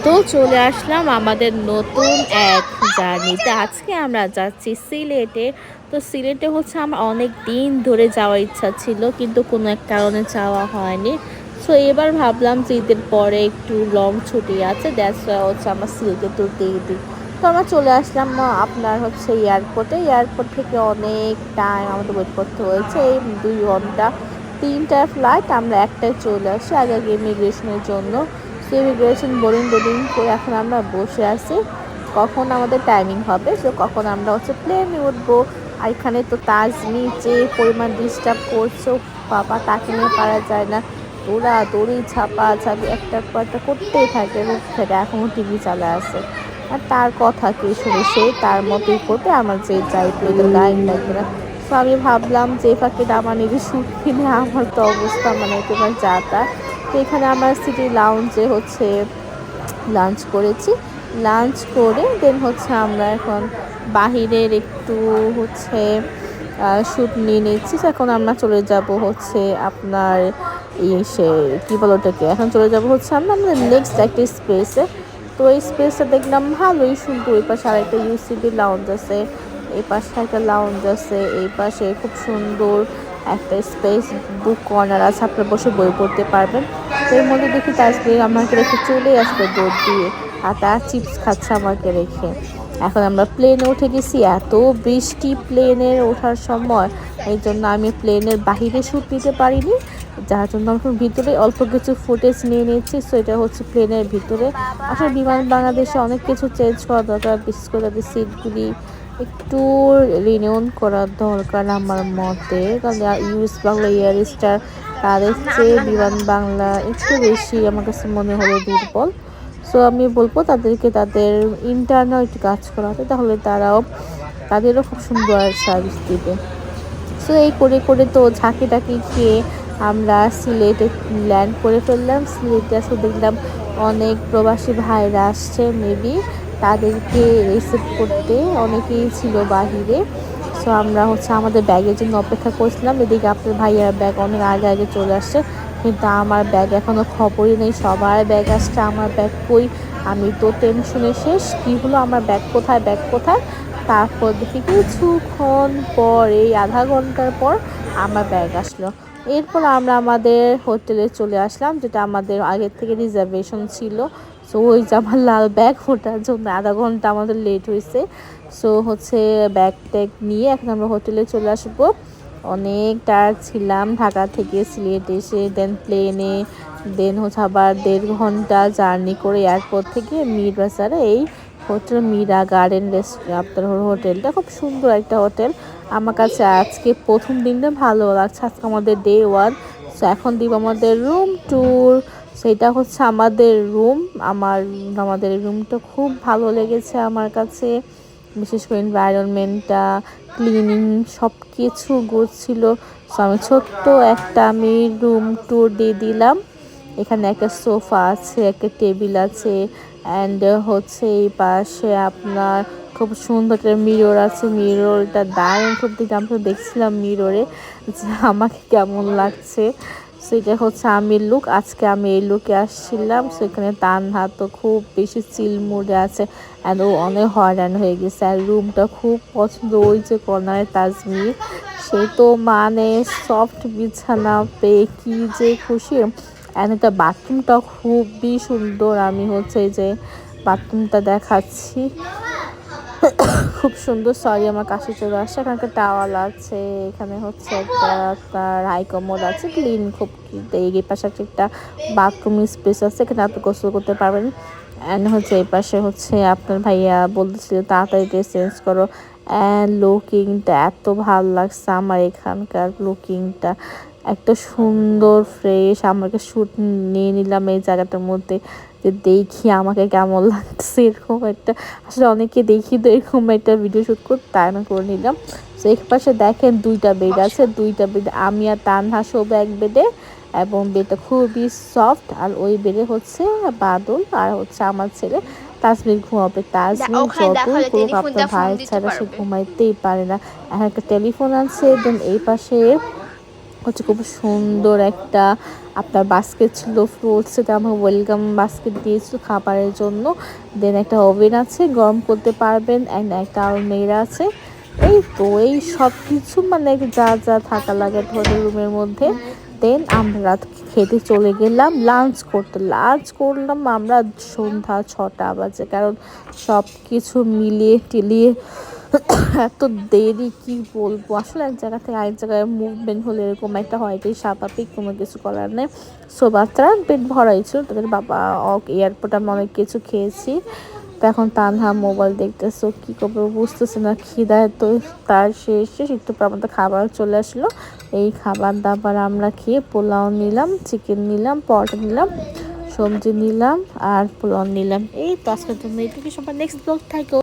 তো চলে আসলাম আমাদের নতুন এক জার্নিতে। আজকে আমরা যাচ্ছি সিলেটে। তো সিলেটে হচ্ছে আমার অনেক দিন ধরে যাওয়ার ইচ্ছা ছিল, কিন্তু কোনো এক কারণে যাওয়া হয়নি। সো এবার ভাবলাম যে ঈদের পরে একটু লং ছুটি আছে, দ্যাটস ওয়াই হচ্ছে আমরা সিলেটে ট্যুর দিয়ে দিই। তো আমরা চলে আসলাম আপনার হচ্ছে এয়ারপোর্টে। এয়ারপোর্ট থেকে অনেক টাইম আমাদের ওয়েট করতে হয়েছে, এই 2 ঘন্টা। 3টার ফ্লাইট, আমরা একটাই চলে আসি আগে আগে ইমিগ্রেশনের জন্য। ইমিগ্রেশন বোর্ডিং করে এখন আমরা বসে আছি কখন আমাদের টাইমিং হবে, সো কখন আমরা হচ্ছে প্লেনে উঠবো। আর এখানে তো তাজমি যে পরিমাণ ডিস্টার্ব করছে, বাবা তাকে নিয়ে পারা যায় না। দৌড়া দৌড়ি ছাপা ছাপি একটার পর একটা করতেই থাকে, রূপ থেকে এখনও টিভি চালা আছে। আর তার কথা কি শুনে সে তার মতোই করবে, আমার যে চাইতো ওদের গায়ে লাগবে না। তো আমি ভাবলাম যে ফাঁকে আমার নিজের শ্যুট কিনে আমার তো অবস্থা মানে একেবারে যা তা। তো এখানে আমরা সিটি লাউঞ্জে হচ্ছে লাঞ্চ করেছি। লাঞ্চ করে দেন হচ্ছে আমরা এখন বাহিরের একটু হচ্ছে শ্যুট নিয়ে নিচ্ছি। এখন আমরা চলে যাব হচ্ছে আপনার সে কী বলো ওটাকে, এখন চলে যাব হচ্ছে আমরা আমাদের নেক্সট একটা স্পেসে। তো এই স্পেসটা দেখলাম ভালোই সুন্দর। ওই পাশে আর একটা ইউসিবি লাউঞ্জ আছে, এই পাশে একটা লাউঞ্জ আছে, এই পাশে খুব সুন্দর একটা স্পেস বুক কর্নার আছে, আপনারা বসে বই পড়তে পারবেন। তো এর মধ্যে দেখি তাজবির আমাকে রেখে চলে আসবে দৌড় দিয়ে, আর তার চিপস খাচ্ছে আমাকে রেখে। এখন আমরা প্লেনে উঠে গেছি, এত বৃষ্টি প্লেনের ওঠার সময়, এই জন্য আমি প্লেনের বাহিরে শ্যুট নিতে পারিনি, যার জন্য আমি ভিতরে অল্প কিছু ফুটেজ নিয়ে নিচ্ছি। সো এটা হচ্ছে প্লেনের ভিতরে। আসলে বিমান বাংলাদেশে অনেক কিছু চেঞ্জ করা দরকার, বিশেষ করে তাদের সিটগুলি একটু রিনিউন করার দরকার আমার মতে। কারণ ইউএস বাংলা এয়ার স্টার তাদের চেয়ে বিমান বাংলা একটু বেশি আমার কাছে মনে হলো দুর্বল। সো আমি বলবো তাদেরকে তাদের ইন্টারনাল একটু কাজ করাতে, তাহলে তাদেরও খুব সুন্দর সার্ভিস দিবে। সো এই করে করে তো ঝাঁকি টাকি খেয়ে আমরা সিলেটে ল্যান্ড করে ফেললাম। সিলেটে আসলে দেখলাম অনেক প্রবাসী ভাইরা আসছে, মেবি তাদেরকে রিসিভ করতে অনেকেই ছিল বাহিরে। সো আমরা হচ্ছে আমাদের ব্যাগের জন্য অপেক্ষা করছিলাম। এদিকে আপনার ভাইয়ার ব্যাগ অনেক আগে আগে চলে আসছে, কিন্তু আমার ব্যাগ এখনও খবরই নেই। সবার ব্যাগ আসছে, আমার ব্যাগ কই? আমি তো টেনশনে শেষ, কী হলো, আমার ব্যাগ কোথায়, ব্যাগ কোথায়? তারপর দেখি কিছুক্ষণ পর, এই আধা ঘন্টার পর আমার ব্যাগ আসলো। এরপর আমরা আমাদের হোটেলে চলে আসলাম, যেটা আমাদের আগের থেকে রিজার্ভেশন ছিল। সো ওই যে আমার লাল ব্যাগ, ওটার জন্য আধা ঘন্টা আমাদের লেট হয়েছে। সো হচ্ছে ব্যাগ ট্যাগ নিয়ে এখন আমরা হোটেলে চলে আসবো। অনেক টায়ার্ড ছিলাম ঢাকা থেকে সিলেট এসে, দেন প্লেনে, দেন হচ্ছে আবার 1.5 ঘন্টা জার্নি করে এয়ারপোর্ট থেকে মির বাজারে এই হোটেল মীরা গার্ডেন আপনার হোটেলটা খুব সুন্দর একটা হোটেল। আমার কাছে আজকে প্রথম দিনটা ভালো লাগছে, আজকে আমাদের ডে 1। সো এখন দিব আমাদের রুম ট্যুর। সেটা হচ্ছে আমাদের রুম। আমাদের রুমটা খুব ভালো লেগেছে আমার কাছে, বিশেষ করে এনভায়রনমেন্টটা, ক্লিনিং, সব কিছু গুড ছিল। সো আমি রুম ট্যুর দিয়ে দিলাম। এখানে একটা সোফা আছে, একটা টেবিল আছে, অ্যান্ড হচ্ছে এই পাশে আপনার খুব সুন্দর একটা মিরর আছে। মিররটা দারুণ, খুব দিকে আমি তো দেখছিলাম মিররে যে আমাকে কেমন লাগছে। সেটা হচ্ছে আমি লুক, আজকে আমি এই লুকে আসছিলাম। সেখানে তানহা তো খুব বেশি চিল মুডে আছে, অ্যান্ড ও অনেক হয়রান হয়ে গেছে। আর রুমটা খুব পছন্দ, ওই যে কর্নারে তাজমির, সে তো মানে সফট বিছানা পেয়ে কি যে খুশি। অ্যান্ড এটা বাথরুমটা খুবই সুন্দর, আমি হচ্ছে এই যে বাথরুমটা দেখাচ্ছি, খুব সুন্দর। সরি আমার কাশি চলে আসছে। এখানকার টাওয়াল আছে, এখানে হচ্ছে একটা আপনার হাইকমোড আছে, ক্লিন খুব। এই পাশে একটা বাথরুম স্পেস আছে, এখানে আপনি গোসল করতে পারবেন। অ্যান্ড হচ্ছে এই পাশে হচ্ছে আপনার ভাইয়া বলতেছিল তাড়াতাড়ি ড্রেস চেঞ্জ করো। অ্যান্ড লুকিংটা এত ভালো লাগছে আমার, এখানকার লুকিংটা একটা সুন্দর ফ্রেশ। আমাকে শ্যুট নিয়ে নিলাম এই জায়গাটার মধ্যে, যে দেখি আমাকে কেমন লাগছে, এরকম একটা। আসলে অনেকে দেখি তো এরকম একটা ভিডিও শ্যুট করতে, তাই আমি করে নিলাম। তো এক পাশে দেখেন 2টা বেড আছে, 2টা বেড আমি আর তানহা শোবো এক বেডে, এবং বেডটা খুবই সফট। আর ওই বেডে হচ্ছে বাদল আর হচ্ছে আমার ছেলে তাজমির ঘুমাবে। তাজমির যতই করুক আপনার ভাইয়ের ছাড়া সে ঘুমাইতেই পারে না। এখন একটা টেলিফোন আছে। দেন এই পাশে হচ্ছে খুব সুন্দর একটা আপনার বাস্কেট ছিল ফ্রুটস, এটা আমার ওয়েলকাম বাস্কেট দিয়েছিল খাবারের জন্য। দেন একটা ওভেন আছে, গরম করতে পারবেন, অ্যান্ড একটা আলমিরা আছে। এই তো এই সব কিছু মানে যা যা থাকা লাগে হোটেল রুমের মধ্যে। দেন আমরা রাত খেতে চলে গেলাম লাঞ্চ করতে। লাঞ্চ করলাম আমরা সন্ধ্যা 6টা বাজে, কারণ সব কিছু মিলিয়ে টিলিয়ে এত দেরি কি বলবো। আসলে এক জায়গা থেকে আরেক জায়গায় মুভমেন্ট হলে এরকম একটা হয়, এটাই স্বাভাবিক, কোনো কিছু করার নেই। সো বাচ্চারা পেট ভরাই ছিল, তাদের বাবা এয়ারপোর্টে আমি অনেক কিছু খেয়েছি। তো এখন তানহা মোবাইল দেখতেছো, কি করবো বুঝতেছে না, খিদায় তো তার শেষ একটু পর আমাদের খাবার চলে আসলো। এই খাবার দাবার আমরা খেয়ে পোলাও নিলাম, চিকেন নিলাম, পরোটা নিলাম, সবজি নিলাম আর পোলাও নিলাম। এই তো আজকের জন্য এটুকু, সবার নেক্সট ব্লগ থাকো।